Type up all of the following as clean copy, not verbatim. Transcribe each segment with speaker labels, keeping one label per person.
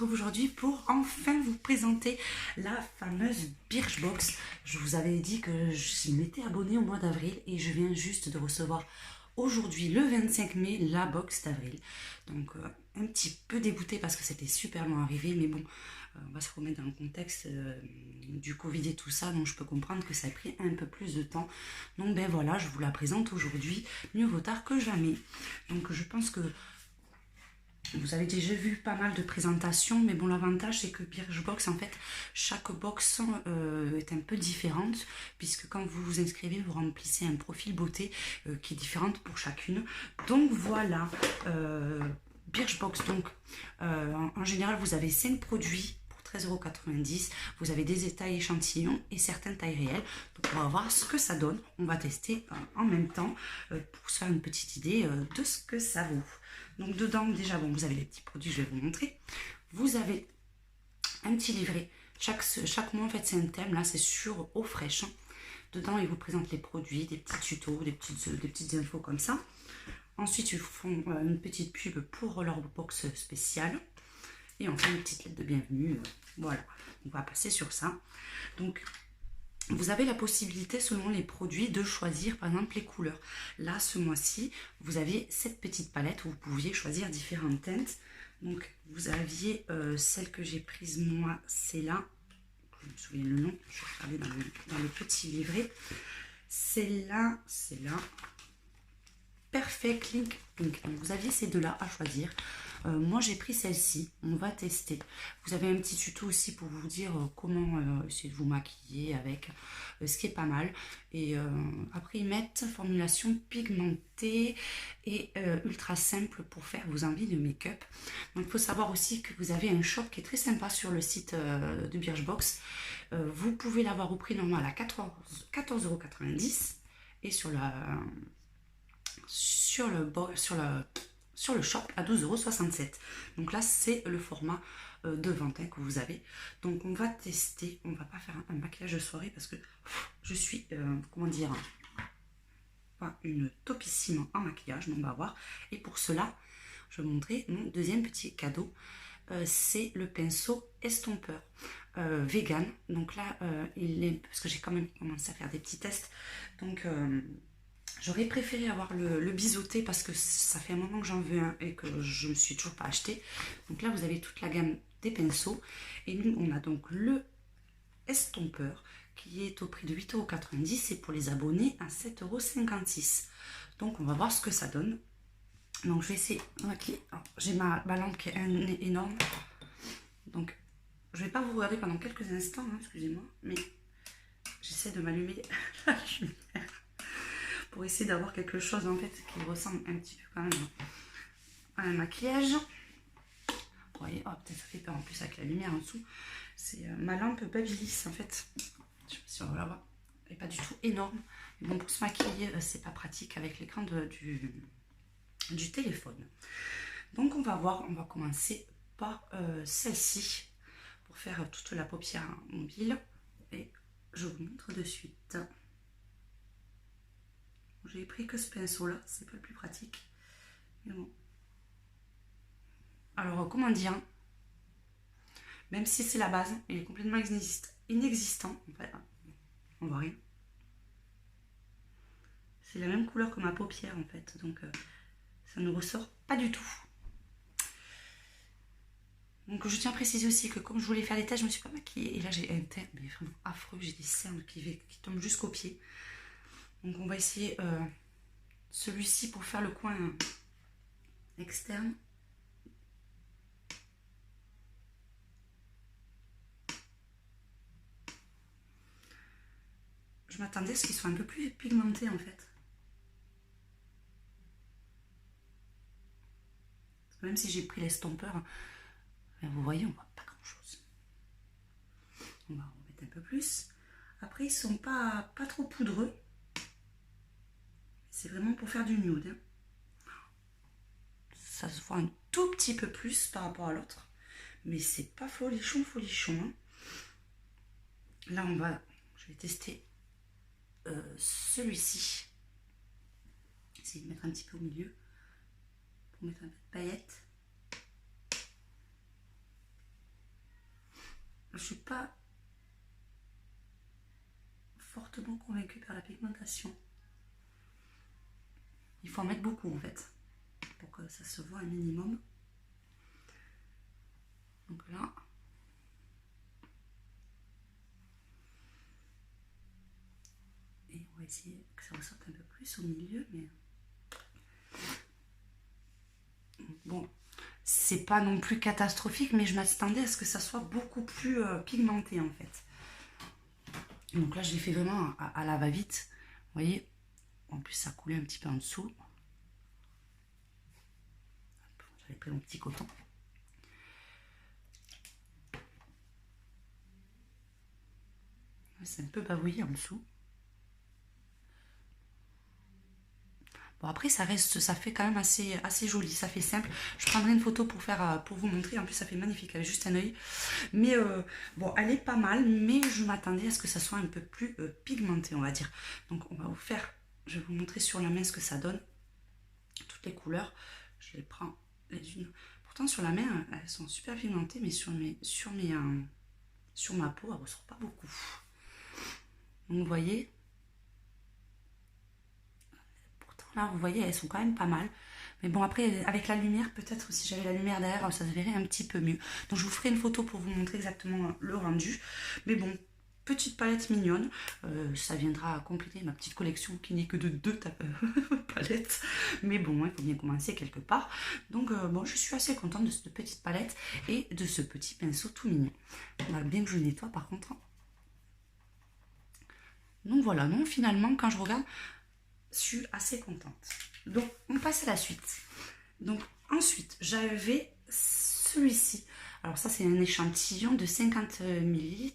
Speaker 1: retrouve aujourd'hui pour enfin vous présenter la fameuse Birchbox. Je vous avais dit que je m'étais abonnée au mois d'avril et je viens juste de recevoir aujourd'hui, le 25 mai, la box d'avril. Donc un petit peu dégoûtée parce que c'était super loin arrivé, mais bon, on va se remettre dans le contexte du Covid et tout ça, donc je peux comprendre que ça a pris un peu plus de temps. Donc ben voilà, je vous la présente aujourd'hui, mieux vaut tard que jamais. Donc je pense que vous avez déjà vu pas mal de présentations, mais bon, l'avantage c'est que Birchbox, en fait, chaque box est un peu différente, puisque quand vous vous inscrivez, vous remplissez un profil beauté qui est différente pour chacune. Donc voilà, Birchbox, donc en général, vous avez 5 produits pour 13,90 €. Vous avez des tailles échantillons et certaines tailles réelles. Donc on va voir ce que ça donne. On va tester en même temps pour se faire une petite idée de ce que ça vaut. Donc dedans, déjà, bon, vous avez les petits produits, je vais vous montrer. Vous avez un petit livret. Chaque mois, en fait, c'est un thème. Là, c'est sur eau fraîche. Dedans, ils vous présentent les produits, des petits tutos, des petites infos comme ça. Ensuite, ils font une petite pub pour leur box spéciale. Et enfin, une petite lettre de bienvenue. Voilà, on va passer sur ça. Donc, vous avez la possibilité, selon les produits, de choisir par exemple les couleurs. Là, ce mois-ci, vous avez cette petite palette où vous pouviez choisir différentes teintes. Donc, vous aviez celle que j'ai prise moi, c'est là. Je me souviens le nom, je vais regarder dans le petit livret. C'est là. Perfect Link Pink. Donc, vous aviez ces deux-là à choisir. Moi j'ai pris celle-ci, on va tester. Vous avez un petit tuto aussi pour vous dire comment essayer de vous maquiller avec, ce qui est pas mal. Et après ils mettent formulation pigmentée et ultra simple pour faire vos envies de make-up. Donc il faut savoir aussi que vous avez un shop qui est très sympa sur le site de Birchbox. Vous pouvez l'avoir au prix normal à 14,90 € et sur le shop à 12,67 €. Donc là, c'est le format de vente que vous avez. Donc on va tester. On va pas faire un maquillage de soirée parce que je suis, comment dire, pas une topissime en maquillage. Donc on va voir. Et pour cela, je vais vous montrer mon deuxième petit cadeau. C'est le pinceau estompeur vegan. Donc là, parce que j'ai quand même commencé à faire des petits tests. Donc j'aurais préféré avoir le biseauté parce que ça fait un moment que j'en veux un et que je ne me suis toujours pas acheté. Donc là, vous avez toute la gamme des pinceaux. Et nous, on a donc le estompeur qui est au prix de 8,90 € et pour les abonnés à 7,56 €. Donc on va voir ce que ça donne. Donc je vais essayer. Okay. J'ai ma lampe qui est énorme. Donc je ne vais pas vous regarder pendant quelques instants, hein, excusez-moi. Mais j'essaie de m'allumer la lumière pour essayer d'avoir quelque chose en fait qui ressemble un petit peu quand même à un maquillage. Vous voyez, oh, peut-être ça fait peur en plus avec la lumière en dessous. C'est ma lampe Babyliss en fait. Je sais pas si on va la voir. Elle n'est pas du tout énorme. Mais bon, pour se maquiller, c'est pas pratique avec l'écran du téléphone. Donc on va voir, on va commencer par celle-ci pour faire toute la paupière mobile. Et je vous montre de suite. J'ai pris que ce pinceau là, c'est pas le plus pratique. Mais bon. Alors comment dire, même si c'est la base, il est complètement inexistant. En fait, on voit rien. C'est la même couleur que ma paupière en fait, donc ça ne ressort pas du tout. Donc je tiens à préciser aussi que comme je voulais faire les tests, je me suis pas maquillée. Et là j'ai un teint mais vraiment affreux, j'ai des cernes qui tombent jusqu'aux pieds. Donc on va essayer celui-ci pour faire le coin externe. Je m'attendais à ce qu'il soit un peu plus pigmenté en fait. Même si j'ai pris l'estompeur, vous voyez, on voit pas grand chose. On va en mettre un peu plus. Après, ils sont pas trop poudreux. C'est vraiment pour faire du nude. Hein. Ça se voit un tout petit peu plus par rapport à l'autre. Mais c'est pas folichon. Hein. Là, je vais tester celui-ci. Essayer de mettre un petit peu au milieu. Pour mettre un peu de paillettes. je suis pas fortement convaincue par la pigmentation. Il faut en mettre beaucoup en fait, pour que ça se voit un minimum. Donc là, et on va essayer que ça ressorte un peu plus au milieu, mais bon, c'est pas non plus catastrophique, mais je m'attendais à ce que ça soit beaucoup plus pigmenté en fait. Donc là, je l'ai fait vraiment à la va-vite, vous voyez. En plus, ça coulait un petit peu en dessous. J'avais pris mon petit coton. C'est un peu bavouillé en dessous. Bon, après, ça reste, ça fait quand même assez joli, ça fait simple. Je prendrai une photo pour vous montrer. En plus, ça fait magnifique avec juste un œil. Mais bon, elle est pas mal, mais je m'attendais à ce que ça soit un peu plus pigmenté, on va dire. Donc, on va vous faire, je vais vous montrer sur la main ce que ça donne. Toutes les couleurs, je les prends les unes. Pourtant, sur la main, elles sont super pigmentées, mais sur ma peau, elle ressort pas beaucoup. Donc, vous voyez. Là, vous voyez, elles sont quand même pas mal. Mais bon, après, avec la lumière, peut-être si j'avais la lumière derrière, ça se verrait un petit peu mieux. Donc, je vous ferai une photo pour vous montrer exactement le rendu. Mais bon, petite palette mignonne. Ça viendra compléter ma petite collection qui n'est que de 2 palettes. Mais bon, il faut bien commencer quelque part. Donc, bon, je suis assez contente de cette petite palette et de ce petit pinceau tout mignon. On va bien que je le nettoie, par contre. Donc, voilà. Non, finalement, quand je regarde, je suis assez contente. Donc, on passe à la suite. Donc, ensuite, j'avais celui-ci. Alors, ça, c'est un échantillon de 50 ml.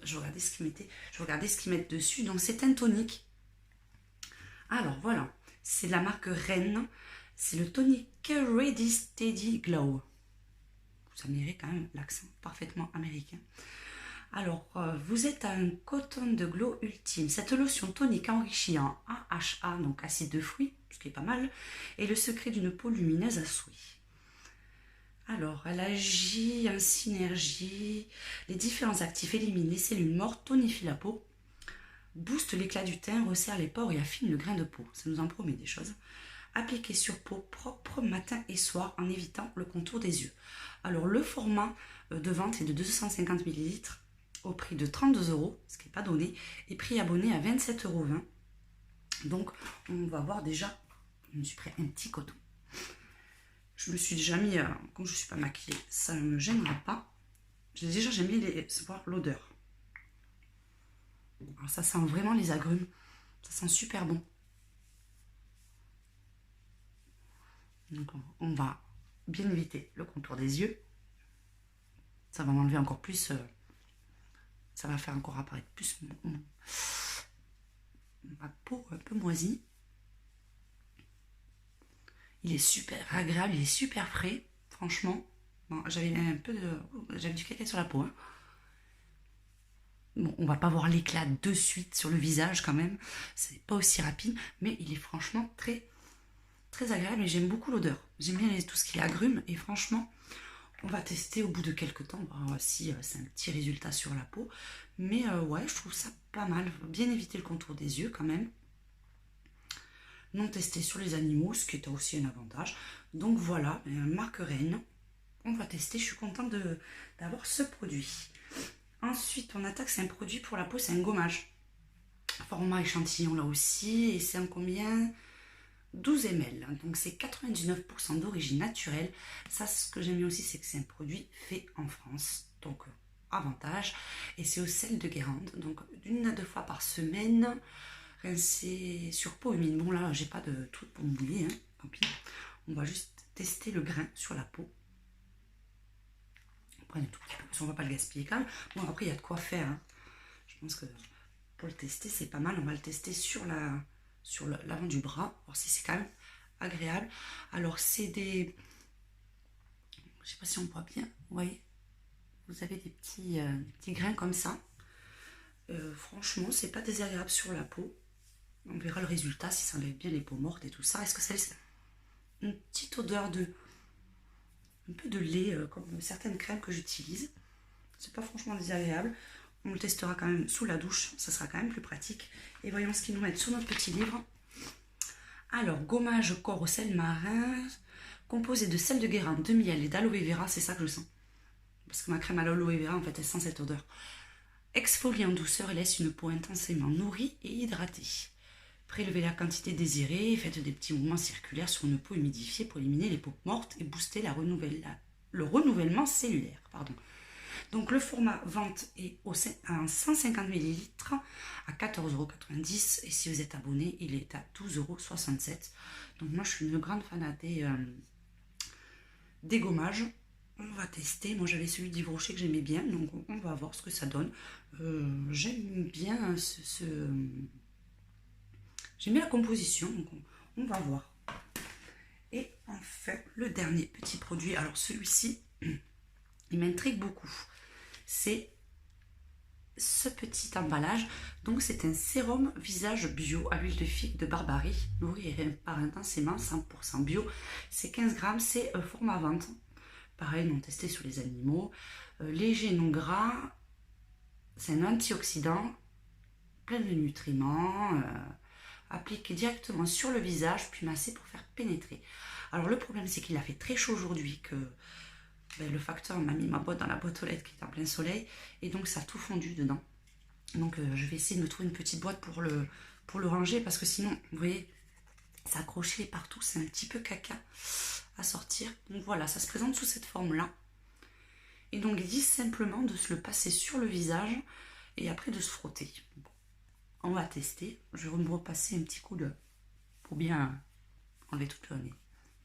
Speaker 1: Je regardais ce qu'ils mettaient. Je regardais ce qu'ils mettent dessus. Donc, c'est un tonique. Alors, voilà. C'est de la marque Rennes. C'est le tonique Ready Steady Glow. Vous admirez quand même l'accent parfaitement américain. Alors, vous êtes à un coton de glow ultime. Cette lotion tonique enrichie en AHA, donc acide de fruits, ce qui est pas mal, est le secret d'une peau lumineuse à souhait. Alors, elle agit en synergie. Les différents actifs éliminent les cellules mortes, tonifient la peau, booste l'éclat du teint, resserre les pores et affine le grain de peau. Ça nous en promet des choses. Appliqué sur peau propre matin et soir en évitant le contour des yeux. Alors, le format de vente est de 250 ml. Au prix de 32 €, ce qui n'est pas donné, et prix abonné à 27,20 €. Donc, on va voir déjà, je me suis pris un petit coton. Je me suis déjà mis, comme je ne suis pas maquillée, ça ne me gênera pas. Déjà, j'aime bien voir l'odeur. Alors, ça sent vraiment les agrumes, ça sent super bon. Donc, on va bien éviter le contour des yeux. Ça va m'enlever encore plus... ça va faire encore apparaître plus ma peau un peu moisie. Il est super agréable, il est super frais, franchement. Bon, j'avais du caca sur la peau. Hein. Bon, on va pas voir l'éclat de suite sur le visage quand même. C'est pas aussi rapide, mais il est franchement très, très agréable et j'aime beaucoup l'odeur. J'aime bien tout ce qui est agrumes et franchement... On va tester au bout de quelques temps, voir si c'est un petit résultat sur la peau. Mais ouais, je trouve ça pas mal. Bien éviter le contour des yeux quand même. Non testé sur les animaux, ce qui est aussi un avantage. Donc voilà, marque Rennes. On va tester, je suis contente d'avoir ce produit. Ensuite, on attaque, c'est un produit pour la peau, c'est un gommage. Format échantillon là aussi. Et c'est un combien ? 12 ml, donc c'est 99% d'origine naturelle. Ça, ce que j'aime bien aussi, c'est que c'est un produit fait en France, donc avantage. Et c'est au sel de Guérande, donc d'une à 2 fois par semaine, rincé sur peau humide. Bon là, j'ai pas de truc pour mouiller, hein, tant pis. On va juste tester le grain sur la peau. On prend un tout petit peu, parce qu'on va pas le gaspiller quand même. Bon, après, il y a de quoi faire. Hein. Je pense que pour le tester, c'est pas mal. On va le tester sur l'avant du bras, voir si c'est quand même agréable. Alors c'est des, je sais pas si on voit bien, vous voyez, vous avez des petits grains comme ça. Franchement, c'est pas désagréable sur la peau. On verra le résultat si ça enlève bien les peaux mortes et tout ça. Est-ce que c'est une petite odeur de un peu de lait, comme certaines crèmes que j'utilise. C'est pas franchement désagréable. On le testera quand même sous la douche, ça sera quand même plus pratique. Et voyons ce qu'ils nous mettent sur notre petit livre. Alors, gommage corps au sel marin, composé de sel de guérande, de miel et d'aloe vera, c'est ça que je sens. Parce que ma crème à l'aloe vera, en fait, elle sent cette odeur. Exfolie en douceur et laisse une peau intensément nourrie et hydratée. Prélevez la quantité désirée et faites des petits mouvements circulaires sur une peau humidifiée pour éliminer les peaux mortes et booster le renouvellement cellulaire. Pardon. Donc le format vente est à 150 ml à 14,90 € et si vous êtes abonné, il est à 12,67 €. Donc moi je suis une grande fan des gommages. On va tester. Moi j'avais celui d'Yves Rocher que j'aimais bien, donc on va voir ce que ça donne. J'aime bien j'aime bien la composition, donc on va voir. Et enfin le dernier petit produit, alors celui-ci il m'intrigue beaucoup. C'est ce petit emballage. Donc c'est un sérum visage bio à l'huile de figue de Barbarie, nourri et par intensément 100% bio. C'est 15 grammes, c'est format vente. Pareil, non testé sur les animaux. Léger, non gras. C'est un antioxydant, plein de nutriments. Appliqué directement sur le visage, puis massé pour faire pénétrer. Alors le problème c'est qu'il a fait très chaud aujourd'hui, que le facteur m'a mis ma boîte dans la boîte aux lettres qui est en plein soleil, et donc ça a tout fondu dedans. Donc je vais essayer de me trouver une petite boîte pour le ranger, parce que sinon, vous voyez, ça accroché partout, c'est un petit peu caca à sortir. Donc voilà, ça se présente sous cette forme-là. Et donc ils disent simplement de se le passer sur le visage, et après de se frotter. Bon, on va tester. Je vais me repasser un petit coup pour bien enlever toutes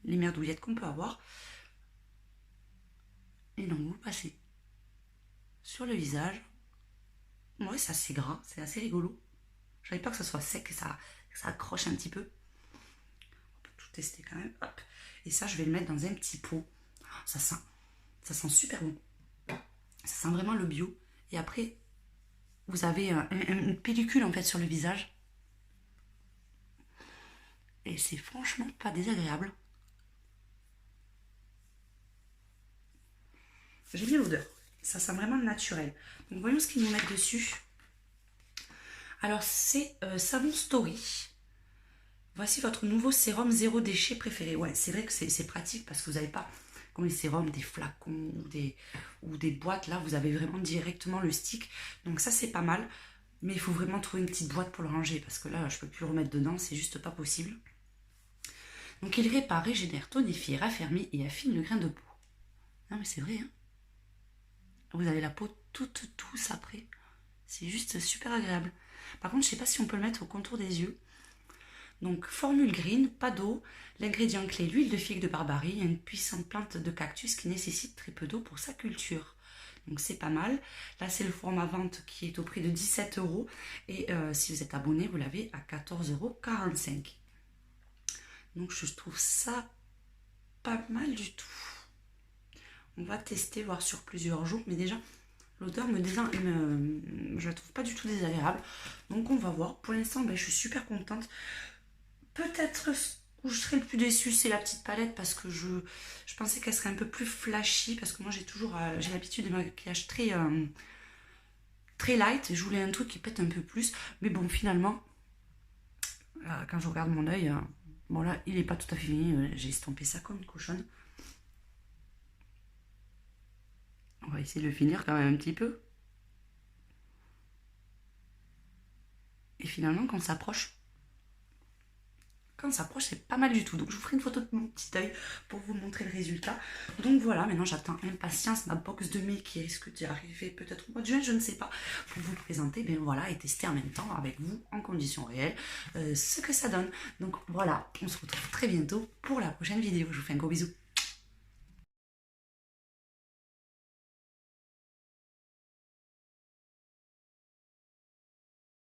Speaker 1: les merdouillettes qu'on peut avoir. Et donc vous passez sur le visage. Ouais, c'est assez gras, c'est assez rigolo. Je savais pas que ça soit sec, que ça accroche un petit peu. On peut tout tester quand même. Hop. Et ça, je vais le mettre dans un petit pot. Ça sent super bon. Ça sent vraiment le bio. Et après, vous avez une pellicule en fait sur le visage. Et c'est franchement pas désagréable. J'aime bien l'odeur. Ça sent vraiment naturel. Donc voyons ce qu'ils nous mettent dessus. Alors c'est savon Story. Voici votre nouveau sérum zéro déchet préféré. Ouais, c'est vrai que c'est pratique parce que vous n'avez pas, comme les sérums, des flacons ou des boîtes. Là, vous avez vraiment directement le stick. Donc ça, c'est pas mal. Mais il faut vraiment trouver une petite boîte pour le ranger parce que là, je ne peux plus le remettre dedans. C'est juste pas possible. Donc il répare, régénère, tonifie, raffermit et affine le grain de peau. Non mais c'est vrai, hein. Vous avez la peau toute douce après. C'est juste super agréable. Par contre, je ne sais pas si on peut le mettre au contour des yeux. Donc, formule green, pas d'eau. L'ingrédient clé, l'huile de figue de Barbarie, une puissante plante de cactus qui nécessite très peu d'eau pour sa culture. Donc, c'est pas mal. Là, c'est le format vente qui est au prix de 17 €. Et si vous êtes abonné, vous l'avez à 14,45 €. Donc, je trouve ça pas mal du tout. On va tester, voir sur plusieurs jours. Mais déjà, l'odeur je la trouve pas du tout désagréable. Donc, on va voir. Pour l'instant, je suis super contente. Peut-être où je serais le plus déçue, c'est la petite palette. Parce que je pensais qu'elle serait un peu plus flashy. Parce que moi, j'ai l'habitude de maquillage très light. Et je voulais un truc qui pète un peu plus. Mais bon, finalement, quand je regarde mon œil, bon là, il n'est pas tout à fait fini. J'ai estompé ça comme une cochonne. On va essayer de le finir quand même un petit peu. Et finalement, quand on s'approche, c'est pas mal du tout. Donc, je vous ferai une photo de mon petit œil pour vous montrer le résultat. Donc, voilà, maintenant, j'attends impatience ma box de mai qui risque d'y arriver peut-être au mois de juin, je ne sais pas, pour vous présenter, voilà, et tester en même temps avec vous, en conditions réelles, ce que ça donne. Donc, voilà, on se retrouve très bientôt pour la prochaine vidéo. Je vous fais un gros bisou.